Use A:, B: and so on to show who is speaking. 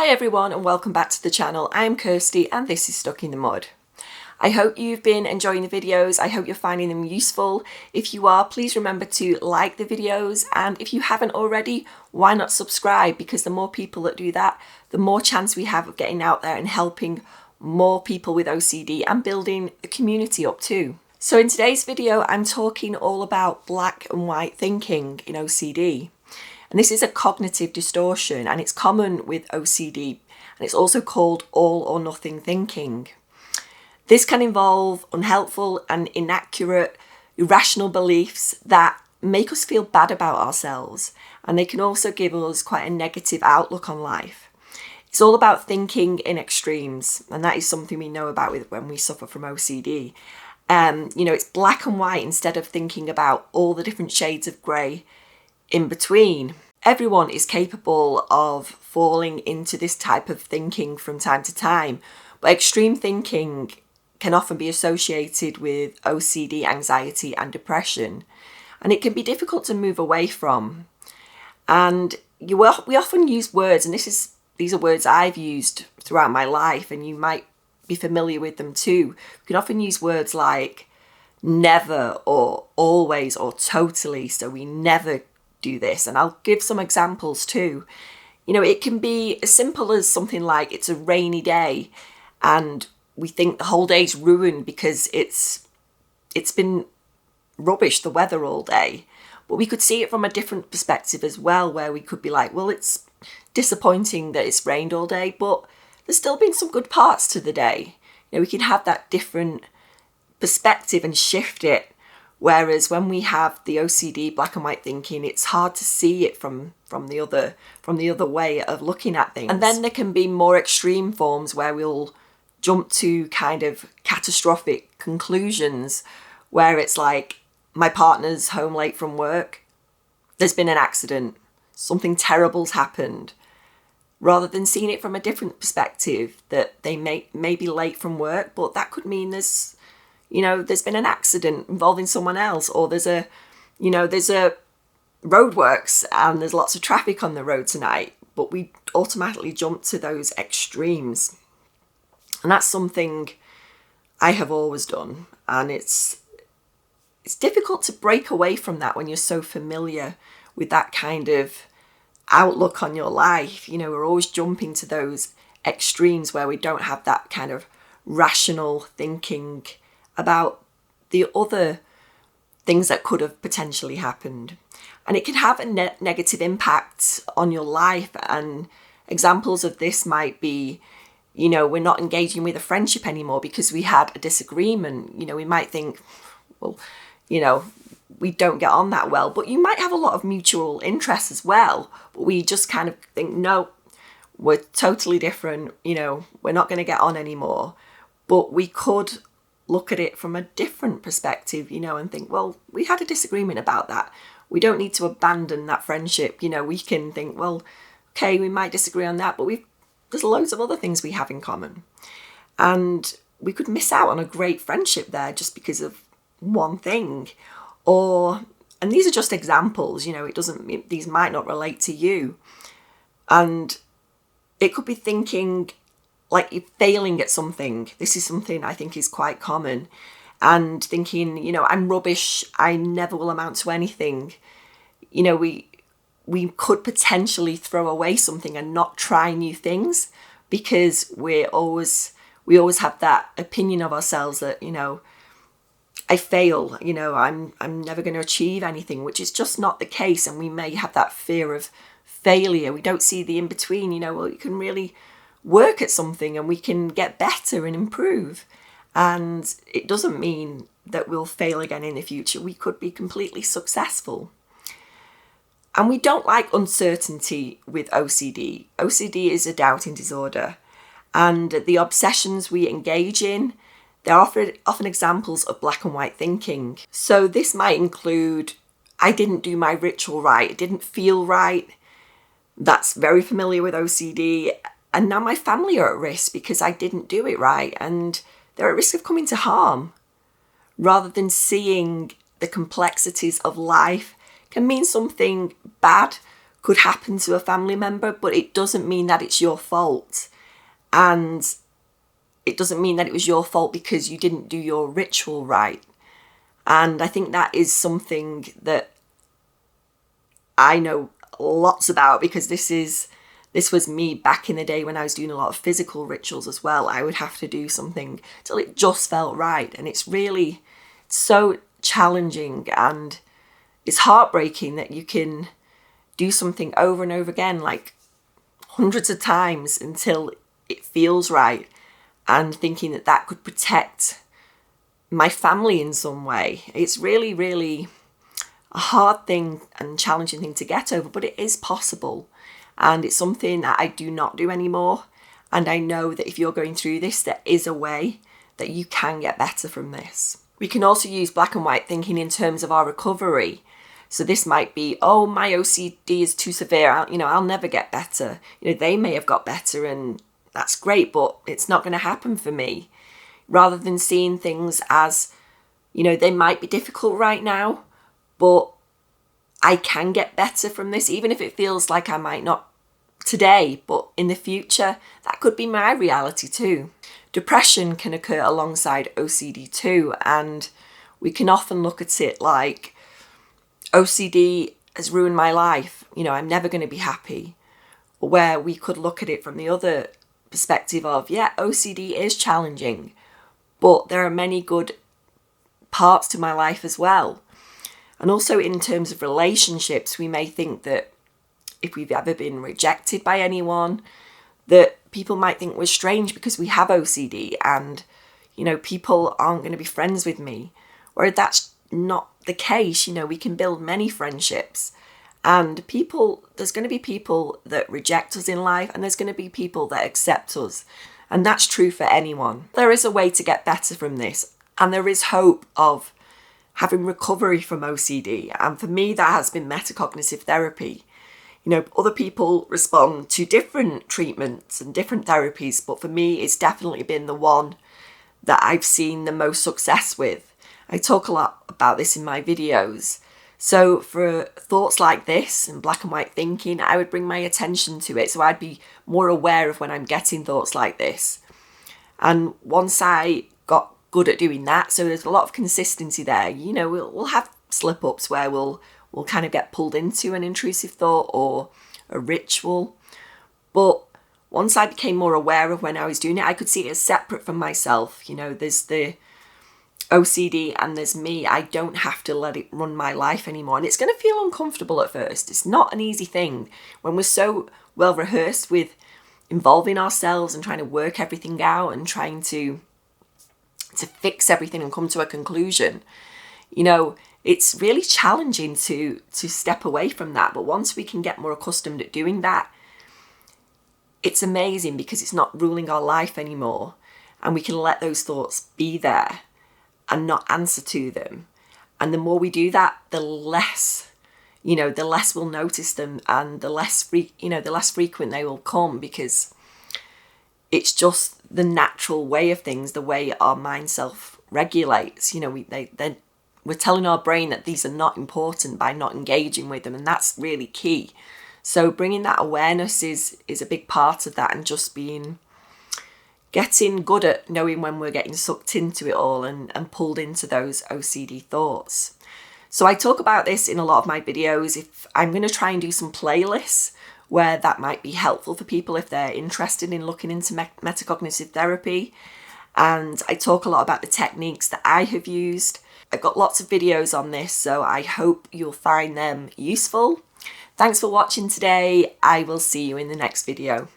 A: Hi everyone and welcome back to the channel. I'm Kirsty and this is Stuck in the Mud. I hope you've been enjoying the videos. I hope you're finding them useful. If you are, please remember to like the videos, and if you haven't already, why not subscribe? Because the more people that do that, the more chance we have of getting out there and helping more people with OCD and building the community up too. So in today's video, I'm talking all about black and white thinking in OCD. And this is a cognitive distortion and it's common with OCD, and it's also called all or nothing thinking. This can involve unhelpful and inaccurate, irrational beliefs that make us feel bad about ourselves, and they can also give us quite a negative outlook on life. It's all about thinking in extremes, and that is something we know about when we suffer from OCD. It's black and white instead of thinking about all the different shades of grey in between. Everyone is capable of falling into this type of thinking from time to time, but extreme thinking can often be associated with OCD, anxiety and depression, and it can be difficult to move away from. And we often use words, and these are words I've used throughout my life, and you might be familiar with them too. We can often use words like never or always or totally, so we never do this. And I'll give some examples too. It can be as simple as something like it's a rainy day and we think the whole day's ruined because it's been rubbish, the weather all day. But we could see it from a different perspective as well, where we could be like, well, it's disappointing that it's rained all day, but there's still been some good parts to the day. We can have that different perspective and shift it. Whereas when we have the OCD black and white thinking, it's hard to see it from the other way of looking at things. And then there can be more extreme forms where we'll jump to kind of catastrophic conclusions, where it's like, my partner's home late from work, there's been an accident, something terrible's happened, rather than seeing it from a different perspective, that they may be late from work, but that could mean there's been an accident involving someone else, or there's a roadworks and there's lots of traffic on the road tonight, but we automatically jump to those extremes. And that's something I have always done. And it's difficult to break away from that when you're so familiar with that kind of outlook on your life. We're always jumping to those extremes where we don't have that kind of rational thinking about the other things that could have potentially happened. And it can have a negative impact on your life. And examples of this might be, we're not engaging with a friendship anymore because we had a disagreement. We might think, well, we don't get on that well, but you might have a lot of mutual interests as well. But we just kind of think, no, we're totally different. We're not going to get on anymore. But we could look at it from a different perspective, and think, well, we had a disagreement about that. We don't need to abandon that friendship. We can think, well, okay, we might disagree on that, but there's loads of other things we have in common. And we could miss out on a great friendship there just because of one thing. And these are just examples, these might not relate to you. And it could be thinking like you're failing at something. This is something I think is quite common. And thinking, I'm rubbish, I never will amount to anything. We could potentially throw away something and not try new things because we always have that opinion of ourselves that, I fail, I'm never going to achieve anything, which is just not the case. And we may have that fear of failure. We don't see the in-between, well, you can really work at something and we can get better and improve. And it doesn't mean that we'll fail again in the future. We could be completely successful. And we don't like uncertainty with OCD. OCD is a doubting disorder. And the obsessions we engage in, they're often examples of black and white thinking. So this might include, I didn't do my ritual right, it didn't feel right. That's very familiar with OCD. And now my family are at risk because I didn't do it right. And they're at risk of coming to harm. Rather than seeing the complexities of life can mean something bad could happen to a family member, but it doesn't mean that it's your fault. And it doesn't mean that it was your fault because you didn't do your ritual right. And I think that is something that I know lots about, because this was me back in the day when I was doing a lot of physical rituals as well. I would have to do something till it just felt right. And it's really so challenging, and it's heartbreaking that you can do something over and over again, like hundreds of times, until it feels right, and thinking that that could protect my family in some way. It's really, really a hard thing and challenging thing to get over, but it is possible. And it's something that I do not do anymore. And I know that if you're going through this, there is a way that you can get better from this. We can also use black and white thinking in terms of our recovery. So this might be, oh, my OCD is too severe. I'll never get better. They may have got better and that's great, but it's not going to happen for me. Rather than seeing things as, they might be difficult right now, but I can get better from this, even if it feels like I might not today, but in the future, that could be my reality too. Depression can occur alongside OCD too, and we can often look at it like, OCD has ruined my life, I'm never going to be happy. Where we could look at it from the other perspective of, yeah, OCD is challenging, but there are many good parts to my life as well. And also in terms of relationships, we may think that if we've ever been rejected by anyone, that people might think we're strange because we have OCD and, people aren't going to be friends with me. Whereas that's not the case. We can build many friendships, and there's going to be people that reject us in life, and there's going to be people that accept us. And that's true for anyone. There is a way to get better from this, and there is hope of having recovery from OCD. And for me, that has been metacognitive therapy. Other people respond to different treatments and different therapies, but for me, it's definitely been the one that I've seen the most success with. I talk a lot about this in my videos. So for thoughts like this and black and white thinking, I would bring my attention to it. So I'd be more aware of when I'm getting thoughts like this. And once I got good at doing that, so there's a lot of consistency there. We'll have slip-ups where we'll kind of get pulled into an intrusive thought or a ritual. But once I became more aware of when I was doing it, I could see it as separate from myself. There's the OCD and there's me. I don't have to let it run my life anymore. And it's going to feel uncomfortable at first. It's not an easy thing when we're so well rehearsed with involving ourselves and trying to work everything out and trying to fix everything and come to a conclusion. It's really challenging to step away from that. But once we can get more accustomed at doing that, it's amazing because it's not ruling our life anymore. And we can let those thoughts be there and not answer to them. And the more we do that, the less we'll notice them, and the less frequent they will come, because it's just the natural way of things, the way our mind self-regulates. We're telling our brain that these are not important by not engaging with them, and that's really key. So bringing that awareness is a big part of that, and just getting good at knowing when we're getting sucked into it all and pulled into those OCD thoughts. So I talk about this in a lot of my videos. If I'm going to try and do some playlists where that might be helpful for people if they're interested in looking into metacognitive therapy. And I talk a lot about the techniques that I have used. I've got lots of videos on this, so I hope you'll find them useful. Thanks for watching today. I will see you in the next video.